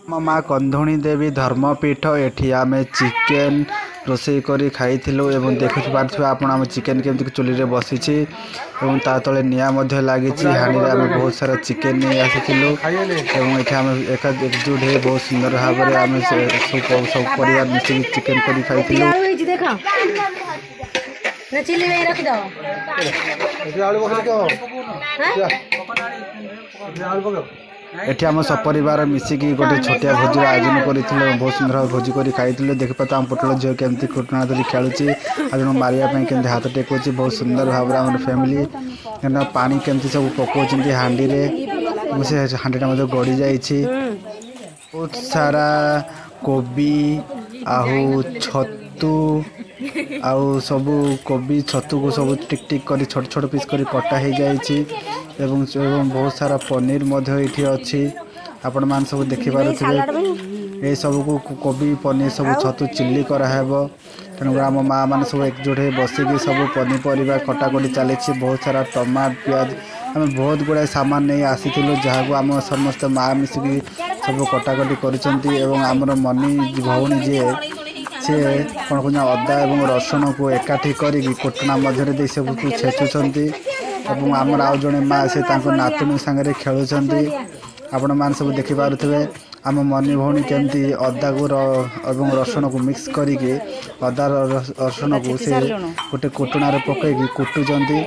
ଆମ ମା କନ୍ଧୁଣୀ ଦେବୀ ଧର୍ମପୀଠ ଏଠି ଆମେ ଚିକେନ ରୋଷେଇ କରି ଖାଇଥିଲୁ ଏବଂ ଦେଖିପାରୁଥିବେ ଆପଣ ଆମ ଚିକେନ କେମିତି ଚୁଲିରେ ବସିଛି ଏବଂ ତା ତଳେ ନିଆଁ ମଧ୍ୟ ଲାଗିଛି। ହାଣ୍ଡିରେ ଆମେ ବହୁତ ସାରା ଚିକେନ ନେଇ ଆସିଥିଲୁ ଏବଂ ଏଠି ଆମେ ଏକଜୁଟ ହେଇ ବହୁତ ସୁନ୍ଦର ଭାବରେ ଆମେ ସବୁ ପରିବାର ମିଶିକି ଚିକେନ କରି ଖାଇଥିଲୁ। ଏଠି ଆମ ସପରିବାର ମିଶିକି ଗୋଟେ ଛୋଟିଆ ଭୋଜିର ଆୟୋଜନ କରିଥିଲୁ ଏବଂ ବହୁତ ସୁନ୍ଦର ଭାବେ ଭୋଜି କରି ଖାଇଥିଲୁ। ଦେଖିପାରୁଥିବେ ଆମ ପୋଟଳ ଝିଅ କେମିତି କୁଟଣା ଧରି ଖେଳୁଛି ଆଉ ଜଣକୁ ମାରିବା ପାଇଁ କେମିତି ହାତ ଟେକୁଛି। ବହୁତ ସୁନ୍ଦର ଭାବରେ ଆମର ଫ୍ୟାମିଲି ପାଣି କେମିତି ସବୁ ପକାଉଛନ୍ତି ହାଣ୍ଡିରେ ଏବଂ ସେ ହାଣ୍ଡିଟା ମଧ୍ୟ ଗଡ଼ି ଯାଇଛି। ବହୁତ ସାରା କୋବି ଆଉ ଛତୁ ଆଉ ସବୁ କୋବି ଛତୁକୁ ସବୁ ଟିକ ଟିକ କରି ଛୋଟ ଛୋଟ ପିସ୍ କରି କଟା ହେଇଯାଇଛି ଏବଂ ବହୁତ ସାରା ପନିର ମଧ୍ୟ ଏଇଠି ଅଛି। ଆପଣମାନେ ସବୁ ଦେଖିପାରୁଥିବେ ଏସବୁକୁ କୋବି ପନିର ସବୁ ଛତୁ ଚିଲ୍ଲି କରାହେବ। ତେଣୁକରି ଆମ ମା ମାନେ ସବୁ ଏକଜୁଟ ହେଇ ବସିକି ସବୁ ପନିପରିବା କଟାକଟି ଚାଲିଛି। ବହୁତ ସାରା ଟମାଟୋ ପିଆଜ ଆମେ ବହୁତ ଗୁଡ଼ାଏ ସାମାନ ନେଇ ଆସିଥିଲୁ ଯାହାକୁ ଆମ ସମସ୍ତେ ମା ମିଶିକି ସବୁ କଟାକଟି କରିଛନ୍ତି ଏବଂ ଆମର ମନି ଭଉଣୀ ଯିଏ ସିଏ କ'ଣ କହୁଛନ୍ତି ଅଦା ଏବଂ ରସୁଣକୁ ଏକାଠି କରିକି କୁଟଣା ମଧ୍ୟରେ ଦେଇ ସବୁକୁ ଛେଚୁଛନ୍ତି ଏବଂ ଆମର ଆଉ ଜଣେ ମା ସେ ତାଙ୍କ ନାତୁଣୀ ସାଙ୍ଗରେ ଖେଳୁଛନ୍ତି। ଆପଣମାନେ ସବୁ ଦେଖିପାରୁଥିବେ ଆମ ମନି ଭଉଣୀ କେମିତି ଅଦାକୁ ଏବଂ ରସୁଣକୁ ମିକ୍ସ କରିକି ଅଦା ରସୁଣକୁ ସେ ଗୋଟେ କୁଟଣାରେ ପକାଇକି କୁଟୁଛନ୍ତି।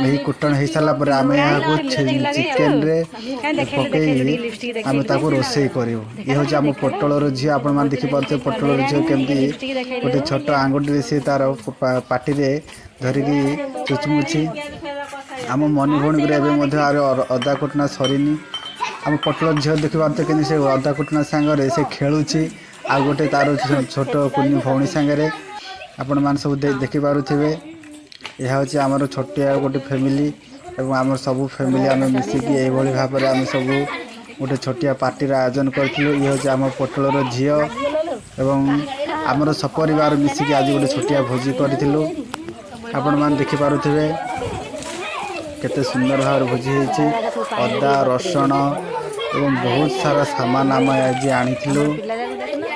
ଏହି କୁଟଣ ହେଇସାରିଲା ପରେ ଆମେ ଏହାକୁ ଚିକେନରେ ପକାଇକି ଆମେ ତାକୁ ରୋଷେଇ କରିବୁ। ଇଏ ହେଉଛି ଆମ ପୋଟଳର ଝିଅ। ଆପଣମାନେ ଦେଖିପାରୁଥିବେ ପୋଟଳର ଝିଅ କେମିତି ଗୋଟେ ଛୋଟ ଆଙ୍ଗୁଠିରେ ସେ ତାର ପାଟିରେ ଧରିକି ଚୁଚୁମୁଛି। ଆମ ମନି ଭଉଣୀଙ୍କର ଏବେ ମଧ୍ୟ ଅଦା କୁଟଣା ସରିନି। ଆମ ପୋଟଳ ଝିଅ ଦେଖିପାରୁଥିବେ କେମିତି ସେ ଅଦା କୁଟଣା ସାଙ୍ଗରେ ସେ ଖେଳୁଛି ଆଉ ଗୋଟେ ତାର ଛୋଟ କୁନି ଭଉଣୀ ସାଙ୍ଗରେ। ଆପଣମାନେ ସବୁ ଦେଖିପାରୁଥିବେ ଏହା ହେଉଛି ଆମର ଛୋଟିଆ ଗୋଟେ ଫ୍ୟାମିଲି ଏବଂ ଆମର ସବୁ ଫ୍ୟାମିଲି ଆମେ ମିଶିକି ଏଇଭଳି ଭାବରେ ଆମେ ସବୁ ଗୋଟେ ଛୋଟିଆ ପାର୍ଟିର ଆୟୋଜନ କରିଥିଲୁ। ଇଏ ହେଉଛି ଆମ ପୋଟଳର ଝିଅ ଏବଂ ଆମର ସପରିବାର ମିଶିକି ଆଜି ଗୋଟେ ଛୋଟିଆ ଭୋଜି କରିଥିଲୁ। ଆପଣମାନେ ଦେଖିପାରୁଥିବେ କେତେ ସୁନ୍ଦର ଭାବରେ ଭୋଜି ହେଇଛି। ଅଦା ରସୁଣ ଏବଂ ବହୁତ ସାରା ସାମାନ ଆମେ ଆଜି ଆଣିଥିଲୁ।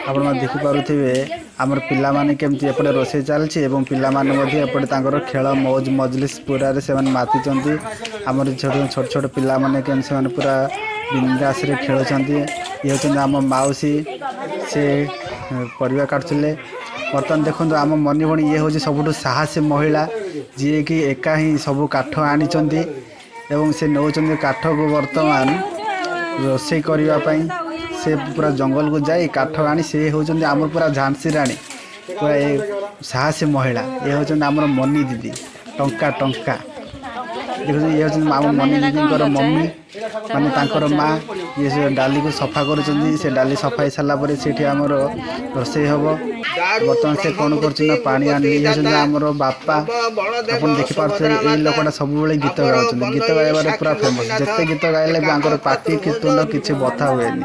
ଆପଣମାନେ ଦେଖିପାରୁଥିବେ ଆମର ପିଲାମାନେ କେମିତି ଏପଟେ ରୋଷେଇ ଚାଲିଛି ଏବଂ ପିଲାମାନେ ମଧ୍ୟ ଏପଟେ ତାଙ୍କର ଖେଳ ମୌଜ ମଜଲିସ୍ ପୁରାରେ ସେମାନେ ମାତିଛନ୍ତି। ଆମର ଛୋଟ ଛୋଟ ପିଲାମାନେ କେମିତି ସେମାନେ ପୁରା ବିନ୍ଦାସରେ ଖେଳୁଛନ୍ତି। ଇଏ ହେଉଛନ୍ତି ଆମ ମାଉସୀ, ସେ ପରିବା କାଟୁଥିଲେ। ବର୍ତ୍ତମାନ ଦେଖନ୍ତୁ ଆମ ମନି ଭଉଣୀ ଇଏ ହେଉଛି ସବୁଠୁ ସାହସୀ ମହିଳା ଯିଏକି ଏକା ହିଁ ସବୁ କାଠ ଆଣିଛନ୍ତି ଏବଂ ସେ ନେଉଛନ୍ତି କାଠକୁ ବର୍ତ୍ତମାନ ରୋଷେଇ କରିବା ପାଇଁ। ସେ ପୁରା ଜଙ୍ଗଲକୁ ଯାଇ କାଠ ଆଣି ସେ ହେଉଛନ୍ତି ଆମର ପୁରା ଝାନ୍ସୀ ରାଣୀ, ପୁରା ଏ ସାହସୀ ମହିଳା। ଇଏ ହେଉଛନ୍ତି ଆମର ମନି ଦିଦି, ଟଙ୍କା ଟଙ୍କା। ଦେଖୁଛନ୍ତି ଇଏ ହେଉଛନ୍ତି ଆମ ମନି ଦିଦିଙ୍କର ମମି ମାନେ ତାଙ୍କର ମା। ଇଏ ସେ ଡାଲିକୁ ସଫା କରୁଛନ୍ତି। ସେ ଡାଲି ସଫା ହେଇସାରିଲା ପରେ ସେଠି ଆମର ରୋଷେଇ ହେବ। ବର୍ତ୍ତମାନ ସେ କ'ଣ କରୁଛନ୍ତି ନା ପାଣି ଆଣିଲେ। ଇଏ ହେଉଛନ୍ତି ଆମର ବାପା। ଆପଣ ଦେଖିପାରୁଥିବେ ଏଇ ଲୋକଟା ସବୁବେଳେ ଗୀତ ଗାଉଛନ୍ତି। ଗୀତ ଗାଇବାରେ ପୁରା ଫେମସ୍। ଯେତେ ଗୀତ ଗାଇଲେ ବି ତାଙ୍କର ପାଟି କି ତୁଣ୍ଡ କିଛି ବଥା ହୁଏନି।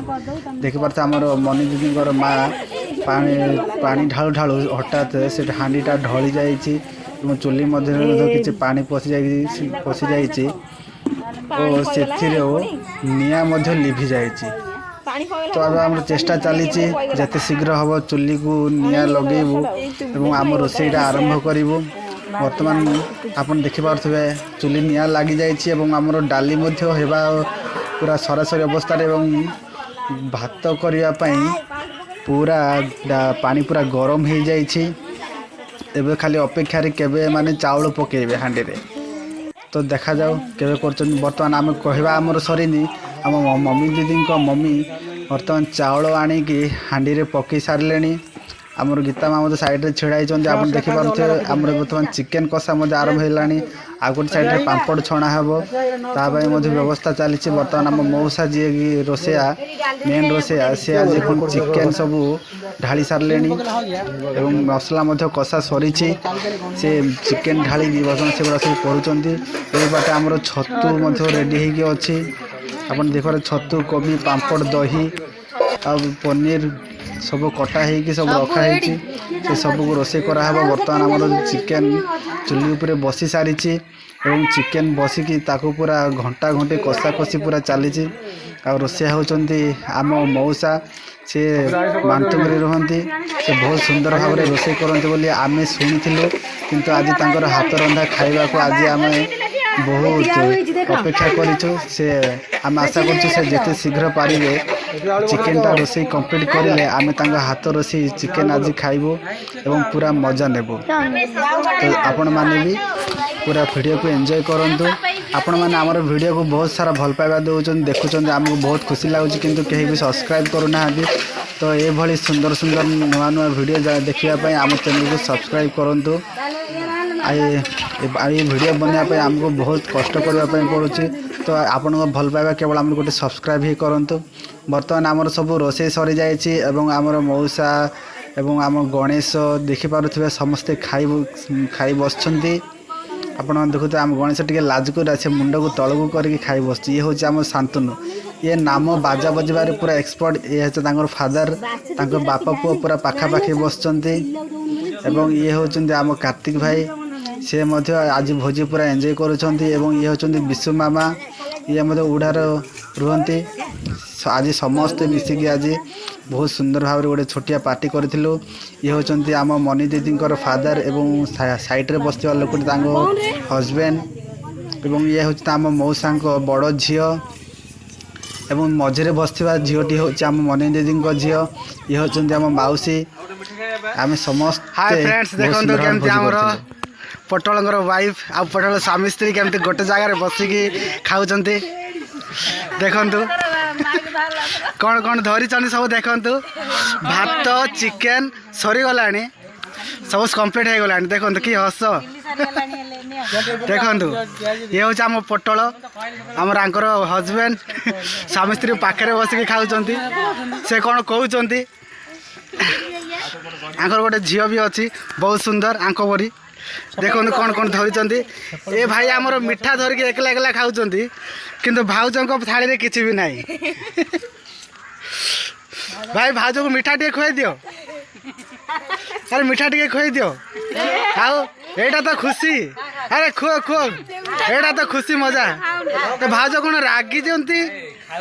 ଦେଖିପାରୁଥିବେ ଆମର ମନି ଦିଦିଙ୍କର ମା ପାଣି ଢାଳୁ ଢାଳୁ ହଠାତ୍ ସେ ହାଣ୍ଡିଟା ଢଳି ଯାଇଛି ଏବଂ ଚୁଲି ମଧ୍ୟରେ ମଧ୍ୟ କିଛି ପାଣି ପଶିଯାଇଛି ଓ ସେଥିରେ ନିଆଁ ମଧ୍ୟ ଲିଭି ଯାଇଛି। ତ ଏବେ ଆମର ଚେଷ୍ଟା ଚାଲିଛି ଯେତେ ଶୀଘ୍ର ହେବ ଚୁଲିକୁ ନିଆଁ ଲଗେଇବୁ ଏବଂ ଆମ ରୋଷେଇଟା ଆରମ୍ଭ କରିବୁ। ବର୍ତ୍ତମାନ ଆପଣ ଦେଖିପାରୁଥିବେ ଚୁଲି ନିଆଁ ଲାଗିଯାଇଛି ଏବଂ ଆମର ଡାଲି ମଧ୍ୟ ହେବା ପୁରା ସରାସରି ଅବସ୍ଥାରେ ଏବଂ ଭାତ କରିବା ପାଇଁ ପୁରା ପାଣି ପୁରା ଗରମ ହେଇଯାଇଛି। ଏବେ ଖାଲି ଅପେକ୍ଷାରେ କେବେ ମାନେ ଚାଉଳ ପକାଇବେ ହାଣ୍ଡିରେ। ତ ଦେଖାଯାଉ କେବେ କରୁଛନ୍ତି। ବର୍ତ୍ତମାନ ଆମେ କହିବା ଆମର ସରିନି। ଆମ ମମି ଦିଦିଙ୍କ ମମି ବର୍ତ୍ତମାନ ଚାଉଳ ଆଣିକି ହାଣ୍ଡିରେ ପକାଇ ସାରିଲେଣି। ଆମର ଗୀତା ମା ମଧ୍ୟ ସାଇଡ଼ରେ ଛିଡ଼ା ହେଇଛନ୍ତି। ଆପଣ ଦେଖିପାରୁଥିବେ ଆମର ବର୍ତ୍ତମାନ ଚିକେନ କଷା ମଧ୍ୟ ଆରମ୍ଭ ହେଇଗଲାଣି। ଆଉ ଗୋଟେ ସାଇଡ଼ରେ ପାମ୍ପଡ଼ ଛଣା ହେବ, ତା ପାଇଁ ମଧ୍ୟ ବ୍ୟବସ୍ଥା ଚାଲିଛି। ବର୍ତ୍ତମାନ ଆମ ମଉସା ଯିଏକି ରୋଷେଇଆ ମେନ୍ ରୋଷେଇଆ ସେ ଆଜି କ'ଣ ଚିକେନ ସବୁ ଢାଳି ସାରିଲେଣି ଏବଂ ମସଲା ମଧ୍ୟ କଷା ସରିଛି। ସେ ଚିକେନ ଢାଳିକି ବର୍ତ୍ତମାନ ସେଗୁଡ଼ା ସବୁ କରୁଛନ୍ତି। ଏଇ ବାଟେ ଆମର ଛତୁ ମଧ୍ୟ ରେଡ଼ି ହେଇକି ଅଛି। ଆପଣ ଦେଖିପାରେ ଛତୁ, କୋବି, ପାମ୍ପଡ଼, ଦହି ଆଉ ପନିର ସବୁ କଟା ହେଇକି ସବୁ ରଖା ହେଇଛି। ସେ ସବୁକୁ ରୋଷେଇ କରାହେବ। ବର୍ତ୍ତମାନ ଆମର ଚିକେନ ଚୁଲି ଉପରେ ବସି ସାରିଛି एवं चिकेन बसिकी ताकू पूरा घंटा घंटे कषा कषि पूरा चली रोषे होती आम मौसा सी मांतुंगरी रुहंती से बहुत सुंदर भाव में रोषे करते बोली आम शुणुलु किंतु आज तांकर हाथ रंधा खाइबा को आज आम बहुत अपेक्षा करूँ से आम आशा कर जिते शीघ्र पारे चिकेन टा रोषे कंप्लीट करें आम हाथ रोषे चिकेन आज खाइबू एवं पूरा मजा नेबू। तो आपण माने भी पूरा वीडियो को एंजॉय करंतु। आपण माने हमर वीडियो को बहुत सारा भल पाइबा दउछन देखुछन हमको बहुत खुशी लागुच किंतु कहीं भी सब्सक्राइब करूना। तो ये भली सुंदर सुंदर नुआ नुआ वीडियो देखा आम चैनल को सब्सक्राइब करंतु। आई वीडियो बनाया आमको बहुत कष्ट करने पड़ुଛି। तो आपण भल पाइबा केवल आम गोटे सब्सक्राइब ही करंतु। बर्तमान आमर सब रोषे सरी जाइए एवं आमर मौसा एवं आम गणेश देखिपे समस्ते खाई बसछन्ती। आपण देखुते आम गणेश टे लाजकुरा से मुंड को तल को करके खाई बस। ये हूँ आम शांतनु ये नाम बाजा बजबार पूरा एक्सपर्ट ये हूँ फादर बापा पुओ पूरा पाखापाखि बसछन्ती। एवं ये होचंती आम कार्तिक भाई से आज भोजी पूरा एंजॉय करुछन्ती। एवं ये होचंती विशु मामा ये उड़ार रुहंती। आज समस्ते मिसिकी आज बहुत सुंदर भाव गोटे छोटिया पार्टी करूँ। ये होचंती आम मनी दीदी फादर एवं साइड रे बसवा लोक हजबैंड एवं ये हूँ आम मौसा बड़ झी एवं मझे बसवा झीटी हूँ आम मनी दीदी झी ये हूँ आम माउसी आम समस्त। हाय फ्रेंड्स देखो केमती आमर पटल वाइफ आ पटल स्वामी स्त्री केमती गोटे जगार बसिकी खाऊँ देखु कौन कौन धरी सब देखु भात चिकेन सरीगला सब कम्प्लीट हो गला देखो कि हस देखु ये हूँ आम पटल आमर आंकर हजबैंड स्वामी स्त्री पाखे बसिकी खाऊँ से कौन कहते आंकर गोटे झील भी अच्छी बहुत सुंदर आंक परी देखो कौन कौन धरी ए भाई आमर मिठा धरिकी एकला एकला खाऊँ किंतु भाउज थाली रे किसी भी नहीं। भाई भाउज को मिठा टे खुआई दियो अरे मिठा टे खुआई दियो आओ एटा तो खुशी अरे खुओ खुओ एटा तो खुशी मजा। तो भाउज कौन रागी दियंती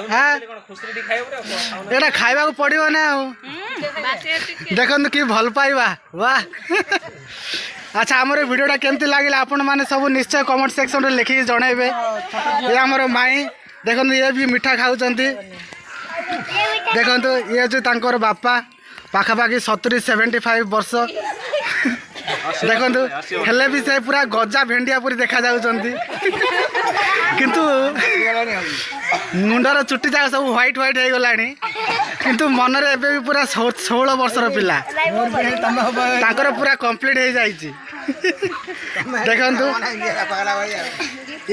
हाँ एटा खाइबा को पड़िबो ना देखो कि भल पाइबा वाह। अच्छा आमर वीडियोटा केमती लगे आपण मैंने सब निश्चय कमेंट सेक्शन में लिखिक जनइबे। ये आमर माई देखो ये भी मिठा खाऊँ देखो ये हूँ बापा पाखापाखि 70-75 वर्ष देखो हेले भी से पूरा गजा भेंडिया पूरी देखा जाउछन्ती किंतु मुंडर चुट्टी जाक सब व्हाइट व्हाइट हो गलानी किंतु मनरे एबे भी पूरा 16 वर्षर पिला तांकर पूरा कंप्लीट हो जाइछि। देखंतु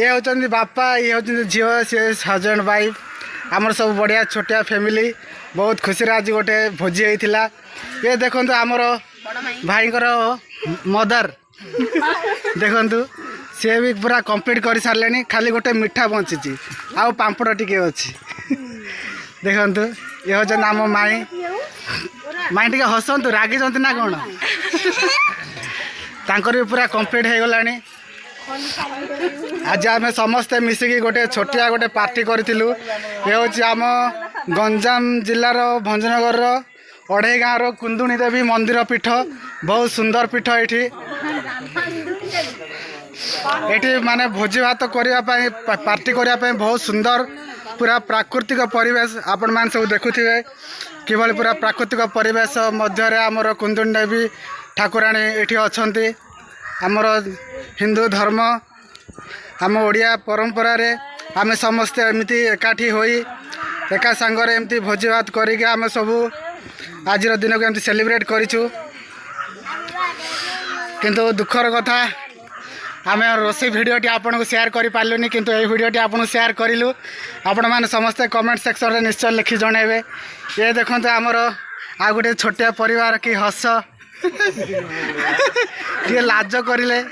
ये होचन्ती बापा ये होचन्ती झियो से हजबैंड वाइफ आमर सब बढ़िया छोटिया फैमिली बहुत खुशी आज गोटे भोजी होइथिला। ये देखंतु आमर भाईकर मदर देखंतु सी भी पूरा कंप्लीट कर सारे खाली गोटे मिठा बची आउ पांपड़ टिके अच्छी देखंतु ये हूँ आम माई माई टे हसतु रागी ना कौन तांकर भी पूरा कंप्लीट हो गलानी। आज आम समस्ते मिसिकी गोटे छोटिया गोटे पार्टी करूँ। ये हूँ आम गंजाम जिलार भंजनगर अढ़ई गाँव कुंदुणी देवी मंदिर पीठ बहुत सुंदर पीठ ये माने भोजी भात करने पार्टी करने बहुत सुंदर पूरा प्राकृतिक परिवेश आपण मान सब देखुथिबे किभली पूरा प्राकृतिक परिवेश मध्य आमर कुंदुणी देवी ठाकुराणी एठी अछंती। आमर हिंदू धर्म आम ओडिया परंपरा रे आमे समस्ते एमती एकाठी होई एका संगरे एमती भोजी भात करिके आमे सब आज दिन को एमती सेलिब्रेट करिछु। किंतु दुखर कथा आम रोषे भिडटी आपन को शेयर कर पार्लुनि किंतु ये भिडटी आपन शेयर करूँ आपण मैंने समस्ते कमेंट सेक्शन में निश्चय लिखि जनइबे। ये देखते आमर आ गोटे छोटिया परिवार कि हस टे लाज करें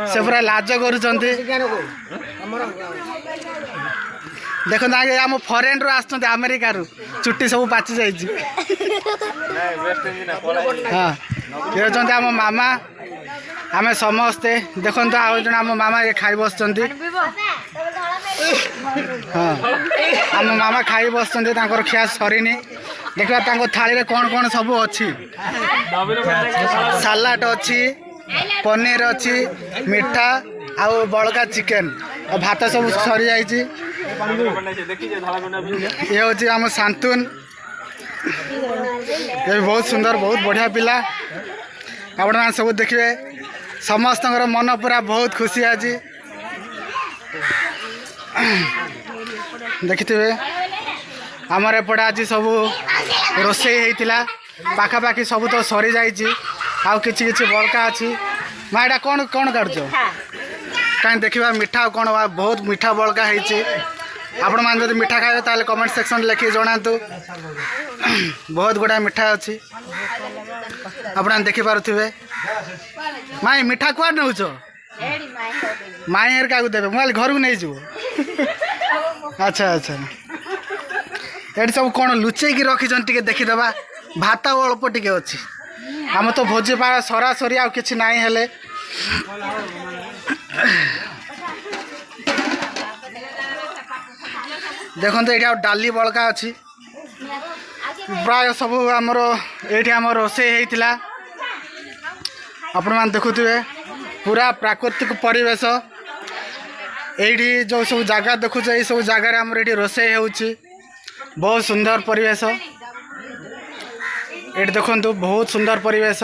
से पूरा लाज कर देखो आगे आम फरेन रु आसुँच अमेरिका चुट्टी सब पाचि जाइए हाँ ये होती आम मामा आम समस्ते देखो आउ जन आम मामा ये खाई बस हाँ आम मामा खाई बस खिया सरीनी देखा थाली में कौन कौन सब अच्छी सालाड अच्छी पनीर अच्छी मीठा आउ बड़का चिकेन और भात सब सरी जाइए ये हूँ आम शांतुन ये बहुत सुंदर बहुत बढ़िया पिला आपण मैंने सब देखिए समस्त मन पूरा बहुत खुशी आज देखिए आमर एपटे आज सब रोसई होता पाखापाखि सब तो सरी जाइए आउ किछि बड़का अच्छी माँ यहाँ कौन कौन काटुच कहीं देखा मिठा कौन बहुत मिठा बड़का होती आपण मैंने जब मिठा खाए ताले कमेंट सेक्शन लिखिए जनातु बहुत गुड़ा मिठा अच्छी आप देखिपे माई मिठा कुआ नौच माई हेर क्या देवे मुझे घर को नहीं जीव अच्छा अच्छा ये सब कौन लुचेक रखी देखीदे भात अल्प टे अच्छी आम तो भोजी पा सरासरी आ कि नाई हेले देखते ये डाली बड़का अच्छी प्राय सब आमर ये आम रोसई होता आपण मैंने देखुए पूरा प्राकृतिक परिवेश ये जो सब जगह देखुचे ये सब जगार आमर ये रोसई हो बहुत सुंदर परिवेश ये देखु बहुत सुंदर परिवेश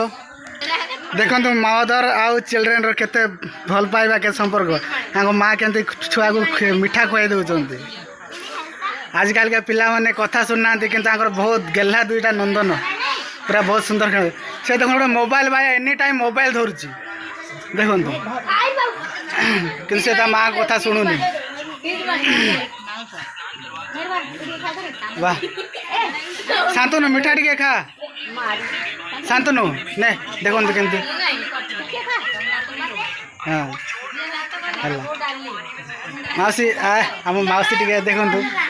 देखु मदर आउ चिल्ड्रेन केते भल पाइबा के संपर्क माँ के छुआ को मिठा खुआई दौरान आजकल के पिला माने कथा सुनना कि बहुत गेल्हा दुईटा नंदन पूरा बहुत सुंदर खेल से देखो मोबाइल भाई एनी टाइम मोबाइल धरुची देखो कि माँ कथा शुणुनी वाह शांतनु मिठा टिके खा शांतनु ने देखो केमती हाँ मौसी आम मौसी टे देखु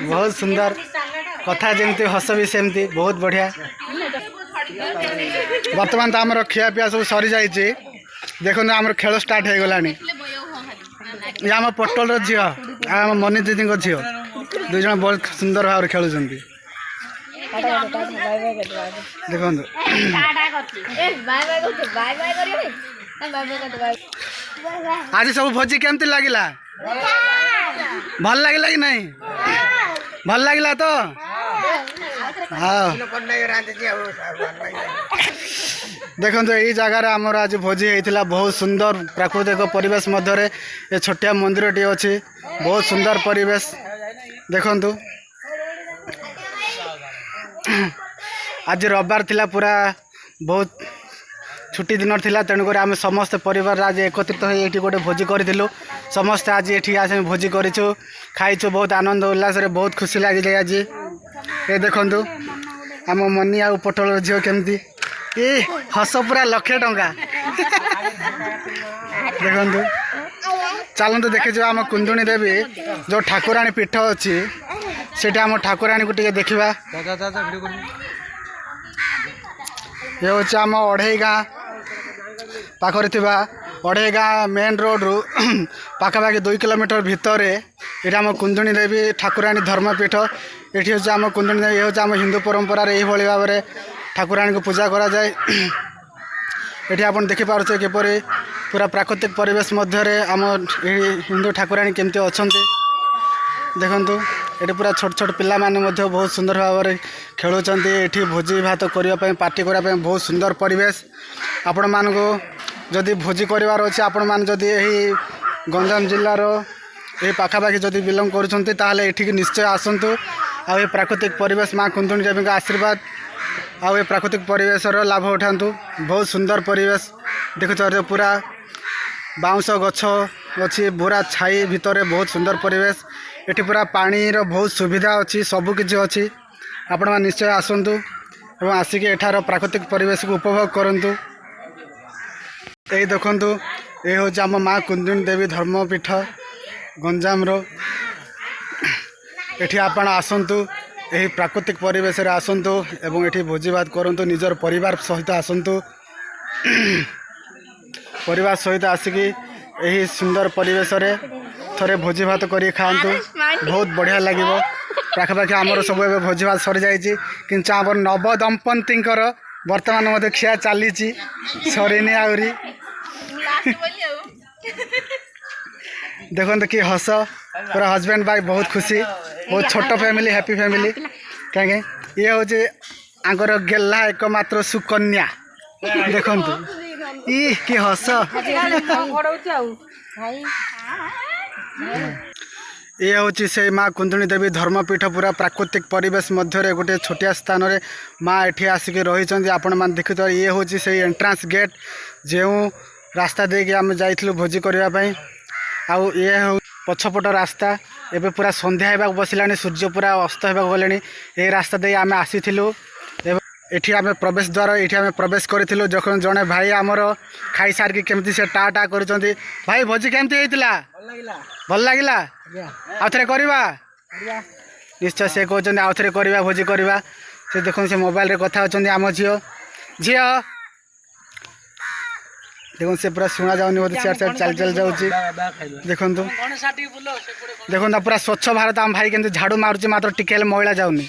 बहुत सुंदर कथा जमी हस भी सेमती बहुत बढ़िया बर्तमान तो आम खियापिया सब सरी जाइए देखो आम खेल स्टार्ट हो गला ये आम पटल झी आम मनी दीदी झी दुई जन बहुत सुंदर भाव खेलुं देखो आज सब भोजी केमती लगिला भल लगिला कि नहीं भल लगिला तो हाँ देखो यही जगार आमर आज भोजी होता बहुत सुंदर प्राकृतिक परिवेश मध्य ये छोटिया मंदिर टी अच्छी बहुत सुंदर परिवेश देखु आज रविवार थिला पूरा बहुत छुट्टी दिन थिला तेणुक आम समस्त परिवार आज एकत्रित हो ये गोटे भोजी करूँ समस्ते आज ये आस भोजी करूँ खाइचु बहुत आनंद उल्लास बहुत खुशी लगे आज ये देखु आम मनी आ पटल झील केमती ये हस पूरा लक्षे टंका देखु चलतु देखी आम कुंदुणी देवी जो ठाकुराणी पीठ अच्छी से आम ठाकुराणी को टे देखा ये हूँ आम अढ़ई गाँ पाखरे थिबा अढ़ई गाँ मेन रोड रु पाखापाखि 2 किलोमीटर भितर ये आम कुंदुणी देवी ठाकुराणी धर्मपीठ ये हूँ आम कुंदुणी देवी ये हूँ आम हिंदू परंपरार यही भाव में ठाकुराणी को पूजा करा जाए ये आप देखिपे किपर पूरा प्राकृतिक परिवेश मध्य आम हिंदू ठाकुराणी केमती अच्छा देखु ये पूरा छोट छोट पिला माने बहुत सुंदर भाव में खेलुंट ये भोजी भात करने पार्टी करने बहुत सुंदर परिवेश आपण मानक जदि भोजी करार अच्छे आपण मैंने जदि यही गंजाम जिलार ये पाखापाखि जदि बिलंग कर निश्चय आसतु आ प्राकृतिक परिवेश माँ कुंदुणी देवी का आशीर्वाद आ प्राकृतिक परिवेशर लाभ उठातु बहुत सुंदर परिवेश देखुच पूरा बाउंश गछ अच्छी पूरा छाई भितर बहुत सुंदर परिवेश ये पूरा पानी बहुत सुविधा अच्छी सबकि अच्छी आपण मैंने निश्चय आसतु एवं आसिक एठार प्राकृतिक परिवेश को उपभोग करूँ यही देखु ये हूँ आम माँ कुंदुणी देवी धर्मपीठ गंजाम एठी आपण आसंतु यही प्राकृतिक परिवेश रे आसंतु एवं एठी भोजी भात करंतु निजर परिवार सहित आसंतु परिवार सहित आसिकी यही सुंदर परिवेश रे थरे भोजी भात करी खांतु बहुत बढ़िया लागिवो पाखापाखि आमर सब एबे भोजी भात सरी जाइछि किंतु आमर नव दंपतिंकर वर्तमान मध्य खिया चली सरीनी आउरी देखो कि हस पूरा हस्बैंड वाइफ बहुत खुशी बहुत छोट फैमिली हैप्पी फैमिली कहीं ये हूँ आंकर गेला एकमात्र सुकन्या देखु ई कि हस ये हूँ से माँ कुंदुनी देवी धर्मपीठ पूरा प्राकृतिक परिवेश मध्य गोटे छोटिया स्थान रे माँ एठी आसिक रही आपण मैंने देखु ये हूँ से एंट्रांस गेट जो रास्ता देके आम जाइलु भोजी करने आउ ये हूँ पछपट रास्ता एबे पूरा संध्या होगा बसला सूर्य पूरा अस्त होगा गले ये रास्ता दे आम आसीलु एठी आम प्रवेश द्वार ये आम प्रवेश करूँ जो जड़े भाई आमर खाई सारिकी केमती से टा टा कर भाई भोजी केमती होता भल लगिला आउ थे करवा निश्चय से कहते आउ थे करवा भोजी करवा से देखो से मोबाइल रे कथा होती आम झील झील देखो से पूरा शुणा जाऊनी बोलते चार चार चल चल जाऊँ देखु देखो पूरा स्वच्छ भारत आम भाई के झाड़ू मारुचे मात्र टिके महिला जाऊनी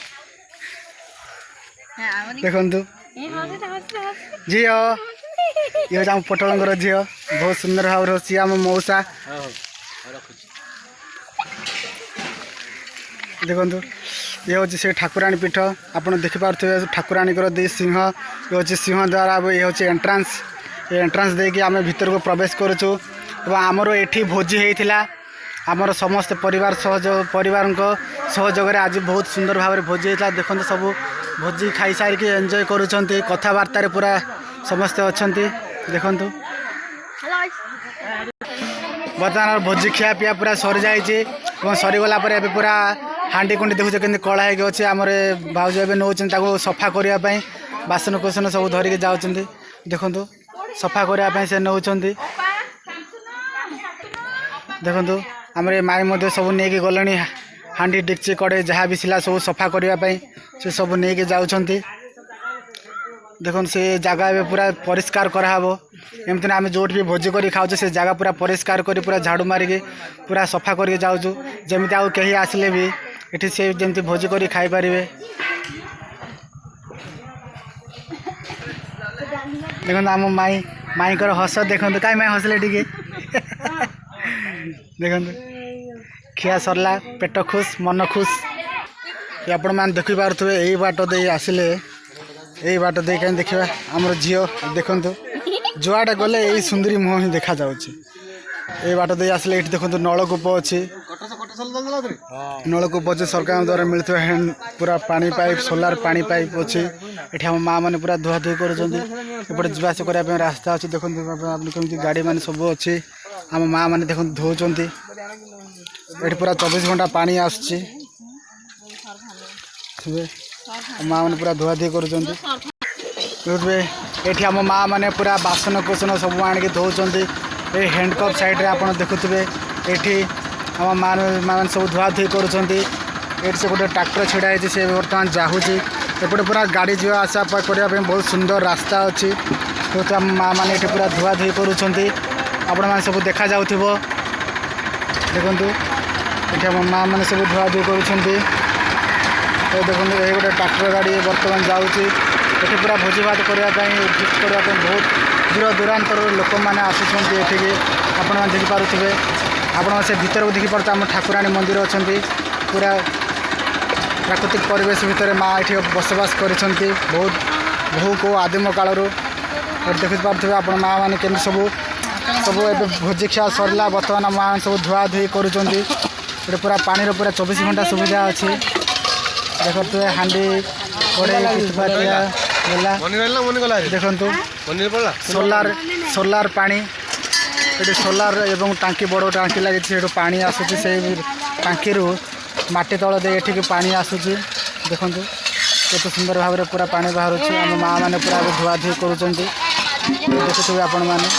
देखु झील ये आम पटल झील बहुत सुंदर भाव रोसी आम मौसा देखु ये हूँ से ठाकुराणी पीठ आपड़ देखिपे ठाकुराणी दी सिंह ये हूँ सिंह द्वारा ये हूँ एंट्रांस ये एंट्रांस देकी आम भीतर को प्रवेश करुचु आमर एठी भोजी होता आमर समस्त परिवार परिवार सहयोग आज बहुत सुंदर भाव में भोजी होता देखते सब भोजी खाई सारिकी एंजॉय करुँच कथबार्तार पूरा समस्ते अच्छा देखु बर्तमान भोजी खिया पिया पूरा सरी जाइए सरीगला पूरा हांडी कुंडी देखुचे कि कला होगी अच्छे आम भाज ए नौ सफा करने बासन कुसन सब धरिकी जाऊँ देखु सफा करने से नौ देखु आम माई सब नहीं गले हांडी डेक्ची कड़े जहाँ भी सिला सब सफा करने से सब नहीं जाऊँ देखो से जगह पूरा परिष्कार कराब एमती आम जो भी भोजी कर खाऊ से जगह पूरा परिष्कार कर पूरा झाड़ू मारिकी पूरा सफा करके जाऊँ जमी आउ कहीं आसिले भी ये से जमी भोजी कर खाई पारे देखो आम माई माईकर हस देखो कहीं माई हसले टे देखो खिया सरला पेट खुश मन खुश ये आपण मैंने देखिपे यही बाट दे आसिले यही बाट दे कहीं देखा आमर झील देखु जुआडे गले यही सुंदरी मुह ही देखा जाए बाट दे आसिले ये देखो नलकूप अच्छी नलकूप अच्छे सरकार द्वारा मिलता हैंड पूरा पानी पाइप सोलार पानी पाइप अच्छी ये आम माँ मैंने पूरा धुआ धुई करपटे जावास करने रास्ता अच्छे देखो कमी गाड़ी मान सब अच्छी आम माँ मैंने देखो धोचुं ये पूरा 24 घंटा पानी आसुची माँ मैंने पूरा धुआ धुई कर आम माँ मैंने पूरा बासन कुसन सब आणिक धोचुं ये हैंडकप साइड आप देखुए ये आम माँ मैंने सब धुआ धुई कर से गोटे ट्रैक्टर छिड़ा से बर्तमान जाऊँगी एपटे पूरा गाड़ी जा आसा करने बहुत सुंदर रास्ता अच्छी तो आम माँ मैंने ये पूरा धुआ धुई कर आप सब देखा जाऊ देखु ये आम माँ मैंने सब धुआ धुई कर देखो ये गोटे ट्रैक्टर गाड़ी बर्तमान जाऊँगी ये पूरा भोजी भात करने गिफ्ट करने बहुत दूर दूरांतर लोक मैंने आसुँच ये आपण देखिपे आपण से भीतर को देखिपे आम ठाकुराणी मंदिर अच्छा पूरा प्राकृतिक परिवेश भितर माँ ये बसवास कर बहुत बहु को आदिम काल देखिपे आप माँ मैंने केमी सब सब भोजी खिया सरला बर्तमान माँ सब धुआ धुई कर पूरा पानी पूरा 24 घंटा सुविधा अच्छी देखते हांडी देखु सोलार सोलार पानी ये सोलार एवं टांकी बड़ टांकी लगी पानी आसूँ से टांकी माटी तल दे ये पानी आसूँ देखु केत सुंदर भाव में पूरा पानी बाहर आम माँ मैंने पूरा धुआ धुई कर देखुए आपण मैंने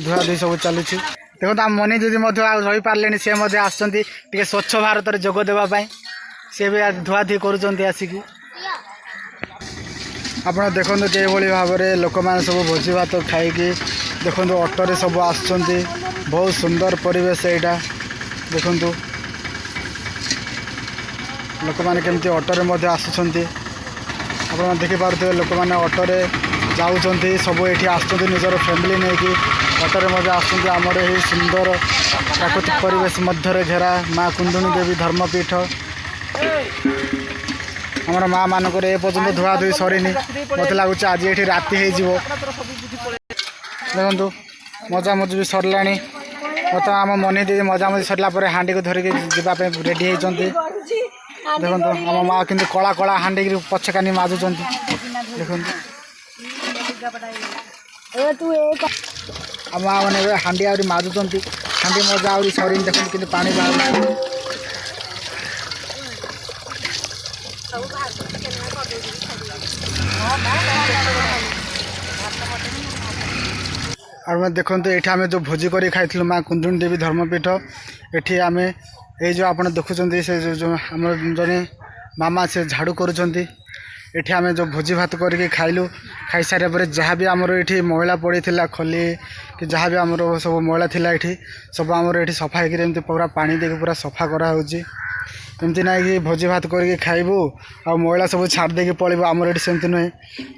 धुआ धुई सब चलुची देखो आम मनी दीदी रही पारे सी आसके स्वच्छ भारत जोग देवाई सी भी धुआ धुई कर आप देखो किभली भाव में लोक मैंने सब भोजी भात खाई देखो ऑटो सब आस बहुत सुंदर परिवेश यहाँ देखु लोक मैंने केमती ऑटो आसुँच आप देखिपे लोक मैंने ऑटो जाऊँ सब ये आसर फैमिली नहीं कि ऑटो आमर यही सुंदर प्राकृतिक परिवेश मध्य घेरा माँ कुंदुणी देवी धर्मपीठ आमर माँ मानक एपर्तंत धुआ धुई सरनी मत लगुच आज ये राति देखु मजा मजी भी सरला बर्तमान आम मनी दीदी मजा मजी सरला हाँडी को धरिक जावाई रेडी होती देखो आम माँ कि कला कला हाँडी पछकानी माजुंट देखो आम माँ मैंने हाँडी आहरी माजुंट हाँडी मजा आहरी सरनी देखो कि पानी बाहर और मैं देखो ये आम जो भोजी कर खाई माँ कुंदुणी देवी धर्मपीठ ये आम ये जो आप देखुं से जो आम जड़े मामा से झाड़ू करुँच आम जो भोजी भात करके खाइलु खाई सारे पर जहाँ भी आमर ये मैला पड़ी खली कि जहाँ भी आमर सब मैला थिला ये सब आमर ये सफा होकर पूरा पानी देके पूरा सफा कराऊँगी एमती ना कि भोजी भात करके खाइबू आ मैला सब छाड़ देके पलू आमर ये सेमती नुहे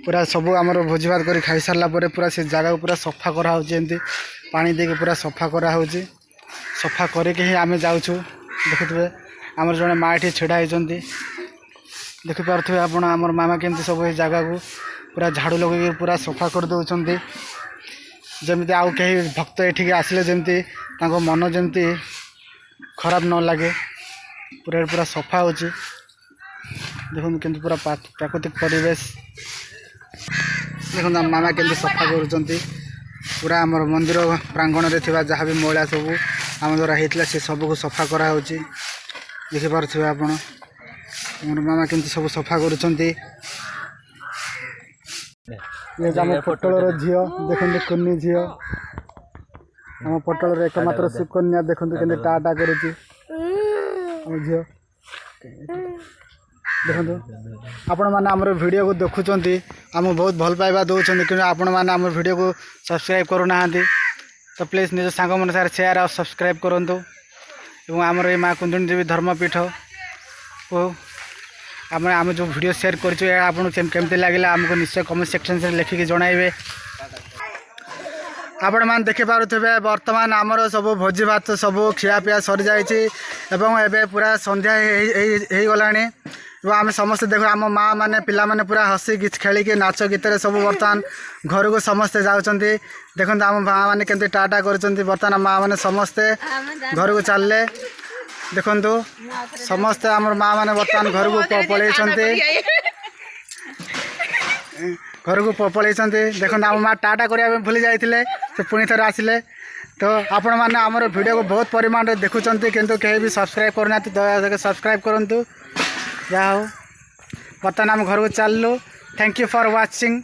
पूरा सब आमर भोजी भात कर खाई सारा पूरा से जगह को पूरा सफा कराऊँगी पानी देके पूरा सफा कराऊँगी सफा करके ही आम जाऊँ देखुए आमर जड़े माँ ये छिड़ा होती देखिपे आप आमर मामा केमती सब जगह को पूरा झाड़ू लगे पूरा सफा कर दौरान जमी आउ कहीं भक्त ये आसिले जमी मन जमी खराब न लगे पूरा पूरा सफा हो देखो केमती पूरा प्राकृतिक परिवेश देखो मामा केमती सफा कर पूरा आमर मंदिर प्रांगण में थी जहाँ भी मैला सब आम द्वारा होता से सबको सफा कराऊँ देखिपे आप मोर मामा केमती सब सफा कर पटल झी देखते कुन्नी झी आम पटल एकमात्र सुकन्या देखते के टाटा कर झी देखो आपण मैंने आम वीडियो को देखुं आम बहुत भल पाइबा दौरान कि आपण मैंने आम वीडियो को सब्सक्राइब करूना तो प्लीज निज सांग मन सारे शेयर और सब्सक्राइब करूँ आमर ये माँ कुंदुणी देवी धर्मपीठ को आम जो वीडियो शेयर करमती लगे आमको निश्चय कमेंट सेक्शन से लिखिकी जनइबे आपण मैंने देखिपे बर्तमान आमर सब भोजी भात सब खियापिया सरी जाए पूरा संध्या हो गला आम समस्ते देखो आम माँ मैंने पिला माने पूरा हसी गीत खेलिकी नाच गीत सब बर्तमान घर को समस्ते जाऊँच देखो आम माँ मैंने केमती टाटा कर बर्तमान माँ मैंने समस्ते घर को चलले देखु समस्ते आम माँ मैंने बर्तमान घर को पलि घर को पलि देखो आम माँ टाटा करने भूली जाते तो पुणी थर आसिले तो आपण मैंने आमर वीडियो को बहुत परिमाण में देखुं किंतु कहीं भी सब्सक्राइब करना दया सब्सक्राइब करूँ जहा हो बर्तमान आम घर को चलू थैंक यू फॉर वाचिंग।